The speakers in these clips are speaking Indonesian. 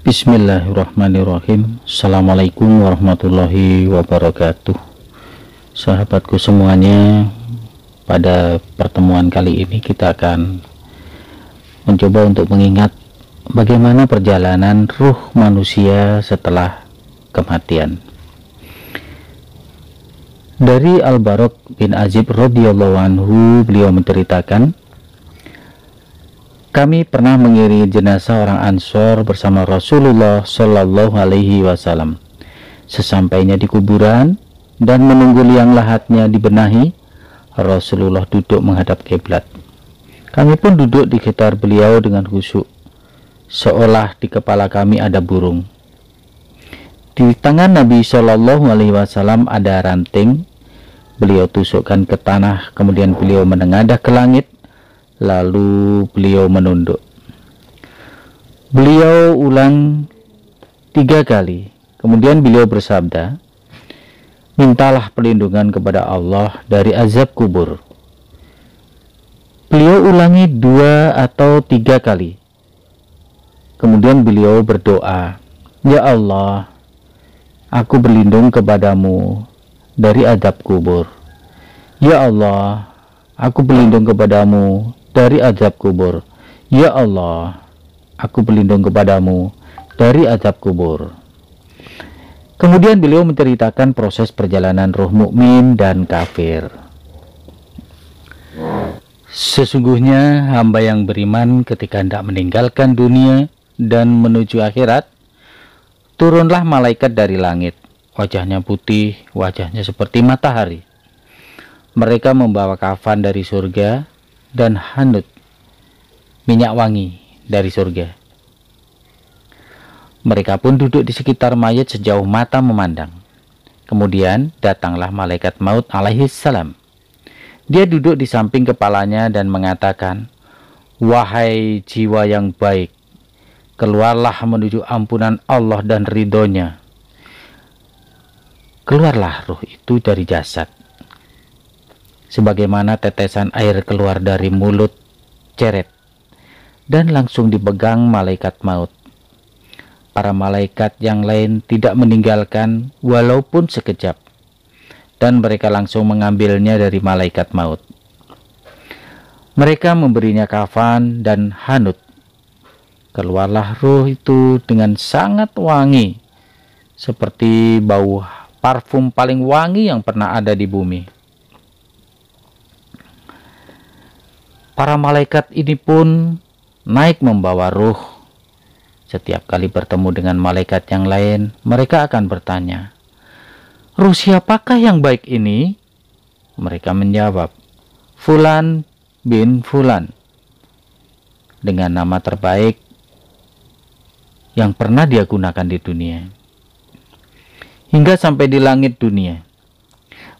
Bismillahirrahmanirrahim. Assalamualaikum warahmatullahi wabarakatuh. Sahabatku semuanya, pada pertemuan kali ini kita akan mencoba untuk mengingat bagaimana perjalanan ruh manusia setelah kematian. Dari Al-Barok bin Azib radhiyallahu anhu, beliau menceritakan, kami pernah mengiringi jenazah orang Ansor bersama Rasulullah Shallallahu Alaihi Wasallam. Sesampainya di kuburan dan menunggu liang lahatnya dibenahi, Rasulullah duduk menghadap kiblat. Kami pun duduk di sekitar beliau dengan khusyuk, seolah di kepala kami ada burung. Di tangan Nabi Shallallahu Alaihi Wasallam ada ranting. Beliau tusukkan ke tanah, kemudian beliau menengadah ke langit. Lalu beliau menunduk. Beliau ulang 3 kali. Kemudian beliau bersabda, mintalah perlindungan kepada Allah dari azab kubur. Beliau ulangi 2 atau 3 kali. Kemudian beliau berdoa, ya Allah, aku berlindung kepadamu dari azab kubur. Ya Allah, aku berlindung kepadamu dari azab kubur. Ya Allah, aku berlindung kepadamu dari azab kubur. Kemudian beliau menceritakan proses perjalanan roh mukmin dan kafir. Sesungguhnya hamba yang beriman ketika hendak meninggalkan dunia dan menuju akhirat, turunlah malaikat dari langit. Wajahnya putih, wajahnya seperti matahari. Mereka membawa kafan dari surga dan hanut, minyak wangi dari surga. Mereka pun duduk di sekitar mayat sejauh mata memandang. Kemudian datanglah malaikat maut alaihissalam. Dia duduk di samping kepalanya dan mengatakan, wahai jiwa yang baik, keluarlah menuju ampunan Allah dan ridhonya. Keluarlah ruh itu dari jasad, sebagaimana tetesan air keluar dari mulut ceret, dan langsung dipegang malaikat maut. Para malaikat yang lain tidak meninggalkan walaupun sekejap, dan mereka langsung mengambilnya dari malaikat maut. Mereka memberinya kafan dan hanut. Keluarlah ruh itu dengan sangat wangi, seperti bau parfum paling wangi yang pernah ada di bumi. Para malaikat ini pun naik membawa ruh. Setiap kali bertemu dengan malaikat yang lain, mereka akan bertanya, ruh siapakah yang baik ini? Mereka menjawab, Fulan bin Fulan, dengan nama terbaik yang pernah dia gunakan di dunia. Hingga sampai di langit dunia,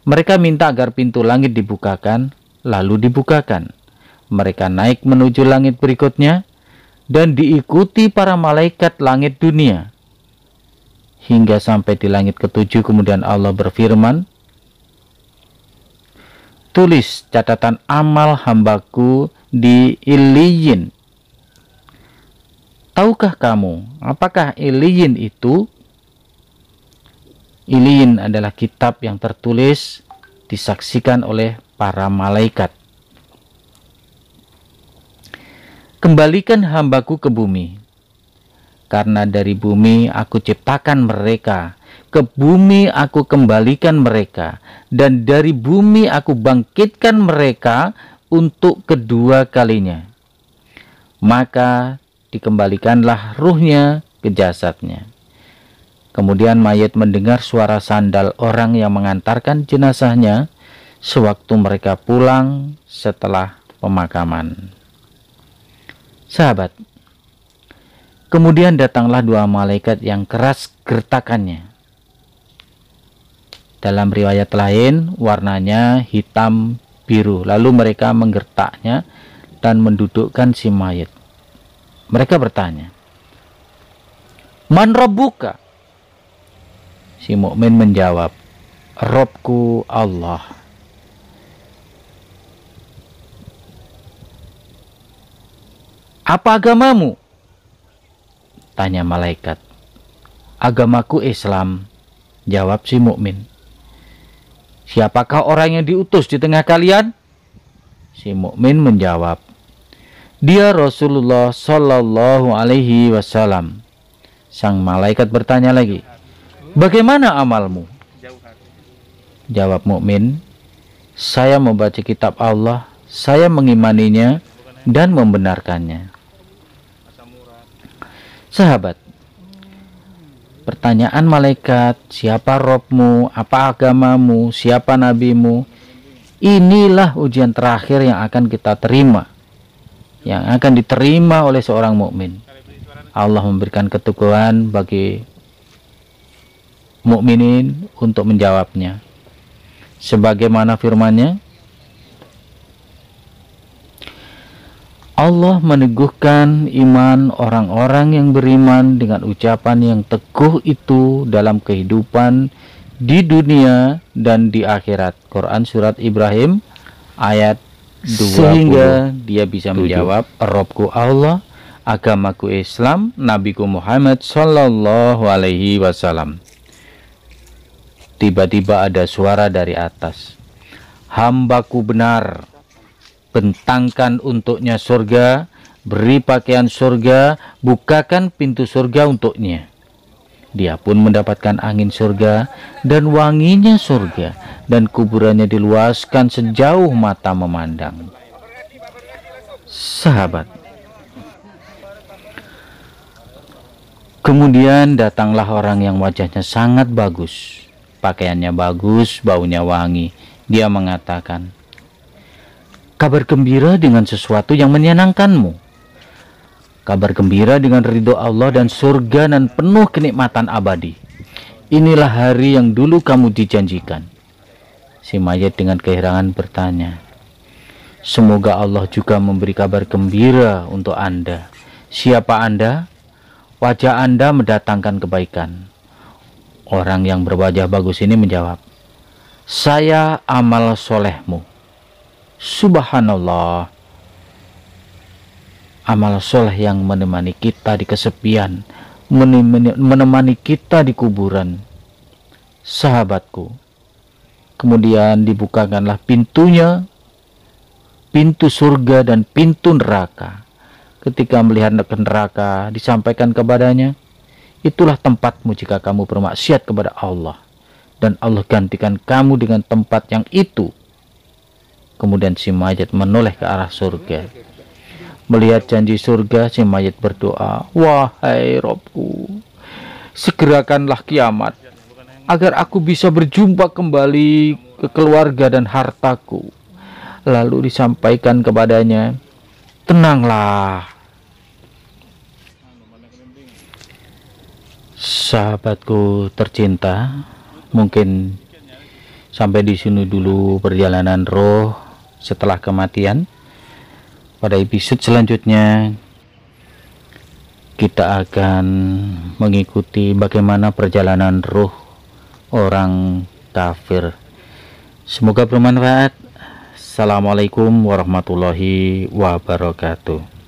mereka minta agar pintu langit dibukakan, lalu dibukakan. Mereka naik menuju langit berikutnya dan diikuti para malaikat langit dunia. Hingga sampai di langit ke-7, kemudian Allah berfirman, tulis catatan amal hambaku di Iliyin. Tahukah kamu apakah Iliyin itu? Iliyin adalah kitab yang tertulis disaksikan oleh para malaikat. Kembalikan hambaku ke bumi, karena dari bumi aku ciptakan mereka, ke bumi aku kembalikan mereka, dan dari bumi aku bangkitkan mereka untuk kedua kalinya. Maka dikembalikanlah ruhnya ke jasadnya. Kemudian mayat mendengar suara sandal orang yang mengantarkan jenazahnya sewaktu mereka pulang setelah pemakaman. Sahabat, kemudian datanglah 2 malaikat yang keras gertakannya. Dalam riwayat lain, warnanya hitam biru. Lalu mereka menggertaknya dan mendudukkan si mayat. Mereka bertanya, Man Rabbuka? Si mukmin menjawab, Robku Allah. Apa agamamu? Tanya malaikat. Agamaku Islam, jawab si mukmin. Siapakah orang yang diutus di tengah kalian? Si mukmin menjawab, dia Rasulullah Shallallahu Alaihi Wasallam. Sang malaikat bertanya lagi, bagaimana amalmu? Jawab mukmin, saya membaca kitab Allah, saya mengimaninya dan membenarkannya. Sahabat, pertanyaan malaikat, siapa Robmu, apa agamamu, siapa nabimu, inilah ujian terakhir yang akan kita terima, yang akan diterima oleh seorang mukmin. Allah memberikan keteguhan bagi mukminin untuk menjawabnya. Sebagaimana firman-Nya, Allah meneguhkan iman orang-orang yang beriman dengan ucapan yang teguh itu dalam kehidupan di dunia dan di akhirat. Quran Surat Ibrahim ayat 20. Sehingga dia bisa menjawab, Robku Allah, agamaku Islam, Nabiku Muhammad Sallallahu Alaihi Wasallam. Tiba-tiba ada suara dari atas, hambaku benar, bentangkan untuknya surga, beri pakaian surga, bukakan pintu surga untuknya. Dia pun mendapatkan angin surga dan wanginya surga, dan kuburannya diluaskan sejauh mata memandang. Sahabat, kemudian datanglah orang yang wajahnya sangat bagus, pakaiannya bagus, baunya wangi. Dia mengatakan, kabar gembira dengan sesuatu yang menyenangkanmu. Kabar gembira dengan ridho Allah dan surga dan penuh kenikmatan abadi. Inilah hari yang dulu kamu dijanjikan. Si mayat dengan keherangan bertanya, semoga Allah juga memberi kabar gembira untuk Anda. Siapa Anda? Wajah Anda mendatangkan kebaikan. Orang yang berwajah bagus ini menjawab, saya amal solehmu. Subhanallah, amal soleh yang menemani kita di kesepian, menemani kita di kuburan. Sahabatku, kemudian dibukakanlah pintunya, pintu surga dan pintu neraka. Ketika melihat neraka, disampaikan kepadanya, itulah tempatmu jika kamu bermaksiat kepada Allah, dan Allah gantikan kamu dengan tempat yang itu. Kemudian si mayat menoleh ke arah surga. Melihat janji surga, si mayat berdoa, wahai Robku, segerakanlah kiamat, agar aku bisa berjumpa kembali ke keluarga dan hartaku. Lalu disampaikan kepadanya, tenanglah. Sahabatku tercinta, mungkin sampai di sini dulu perjalanan roh setelah kematian. Pada episode selanjutnya kita akan mengikuti bagaimana perjalanan roh orang kafir. Semoga bermanfaat. Assalamualaikum warahmatullahi wabarakatuh.